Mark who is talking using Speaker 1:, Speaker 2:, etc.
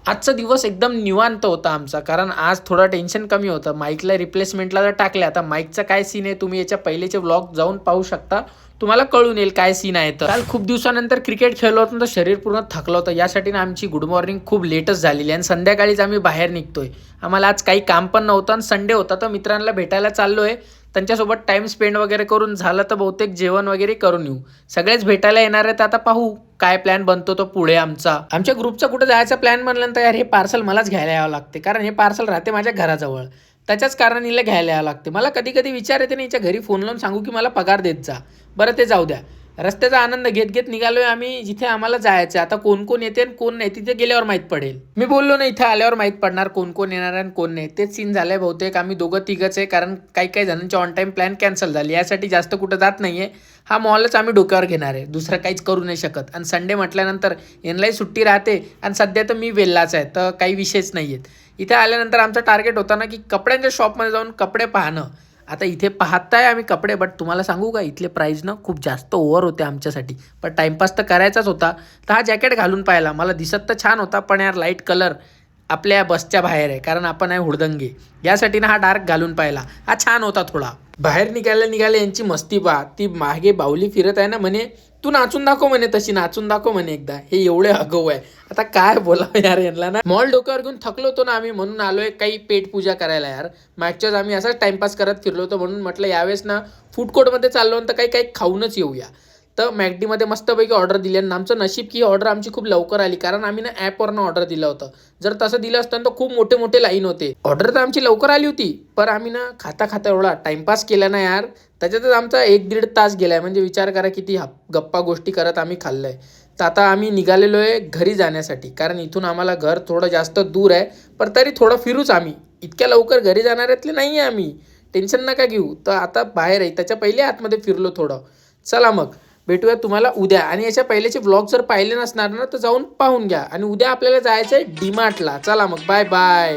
Speaker 1: आजचा दिवस एकदम निवांत होता आमचा, कारण आज थोडं टेन्शन कमी होतं. माईकला रिप्लेसमेंटला जर टाकले, आता माईकचा काय सीन आहे तुम्ही याच्या पहिलेचे व्लॉग जाऊन पाहू शकता. तुम्हाला कळून येईल काय सीन आहे. तर काल खूप दिवसानंतर क्रिकेट खेळलो होतो तर शरीर पूर्ण थकलं होतं. यासाठी ना आमची गुड मॉर्निंग खूप लेटच झालेली आणि संध्याकाळीच आम्ही बाहेर निघतोय. आम्हाला आज काही काम पण नव्हतं आणि संडे होता, तर मित्रांना भेटायला चाललो आहे. त्यांच्यासोबत टाइम स्पेंड वगैरे करून झालं तर बहुतेक जेवण वगैरे करून येऊ. सगळेच भेटायला येणार आहेत, आता पाहू काय प्लॅन बनतो तो पुढे आमचा. आमच्या ग्रुपचा कुठे जायचा प्लॅन बनल्यानंतर यार हे पार्सल मलाच घ्यायला यावं लागते, कारण हे पार्सल राहते माझ्या घराजवळ. त्याच्याच कारण हिला घ्यायला यावं लागते. मला कधी कधी विचार येते ना हिच्या घरी फोन लावून सांगू की मला पगार देत जा. बरं ते जाऊ द्या. रस्त्याचा आनंद घेत घेत निघालोय आम्ही जिथे आम्हाला जायचं. आता कोण कोण येते आणि कोण नाही तिथे गेल्यावर माहीत पडेल. मी बोललो ना इथे आल्यावर माहीत पडणार कोण कोण येणार आणि कोण नाही. तेच सीन झालंय बहुतेक. आम्ही दोघं तिघच आहे, कारण काही काही जणांची ऑन टाईम प्लॅन कॅन्सल झाली. यासाठी जास्त कुठं जात नाहीये. हा मॉलच आम्ही डोक्यावर घेणार आहे, दुसरं काहीच करू नाही शकत. आणि संडे म्हटल्यानंतर यांनाही सुट्टी राहते आणि सध्या तर मी वेल्लाच आहे, तर काही विषयच नाही आहेत. इथे आल्यानंतर आमचा टार्गेट होता ना की कपड्यांच्या शॉपमध्ये जाऊन कपडे पाहणं. आता इथे पाहताय आम्ही कपडे, बट तुम्हाला सांगू का इथले प्राईस ना खूप जास्त ओव्हर होते आमच्यासाठी. पण टाईमपास तर करायचाच होता. तर हा जॅकेट घालून पाहिला, मला दिसत तर छान होता, पण यार लाईट कलर आपल्या बसच्या बाहेर आहे, कारण आपण आहे हुडदंगे. यासाठी ना हा डार्क घालून पाहिला. हा छान होता थोडा. बाहेर निघाले यांची मस्ती पहा. ती मागे बाहुली फिरत आहे ना, म्हणे तू नाचून दाखव म्हणे, तशी नाचून दाखव म्हणे एकदा. हे एवढे आगाऊ आहे. आता काय बोलावं यार यांना ना. मॉल डोक्यावर घेऊन थकलो होतो ना आम्ही, म्हणून आलोय काही पेट पूजा करायला यार. मागच्याच आम्ही असाच टाइमपास करत फिरलो होतो, म्हणून म्हटलं यावेळेस ना फूड कोर्टमध्ये चाललो तर काही काही खाऊनच येऊया. तर मॅकडीमध्ये मस्तपैकी ऑर्डर दिली आणि आमचं नशीब की ही ऑर्डर आमची खूप लवकर आली, कारण आम्ही ना ॲपवरनं ऑर्डर दिलं होतं. जर तसं दिलं असतं तर खूप मोठे मोठे लाईन होते. ऑर्डर तर आमची लवकर आली होती, पण आम्ही ना खाता खाता एवढा टाइमपास केला ना यार, त्याच्यातच आमचा 1-1.5 तास गेलाय. म्हणजे विचार करा किती गप्पा गोष्टी करत आम्ही खाल्लंय. तर आता आम्ही निघालेलो आहे घरी जाण्यासाठी, कारण इथून आम्हाला घर थोडं जास्त दूर आहे. पण तरी थोडं फिरूच आम्ही. इतक्या लवकर घरी जाणाऱ्यातले नाही आहे आम्ही. टेन्शन नका घेऊ. तर आता बाहेर आहे, त्याच्या पहिले आतमध्ये फिरलो थोडं. चला मग भेटूया तुम्हाला उद्या. आणि याच्या पहिलेचे व्लॉग जर पाहिले नसणार ना तर जाऊन पाहून घ्या. आणि उद्या आपल्याला जायचं आहे डीमार्टला. चला मग बाय बाय.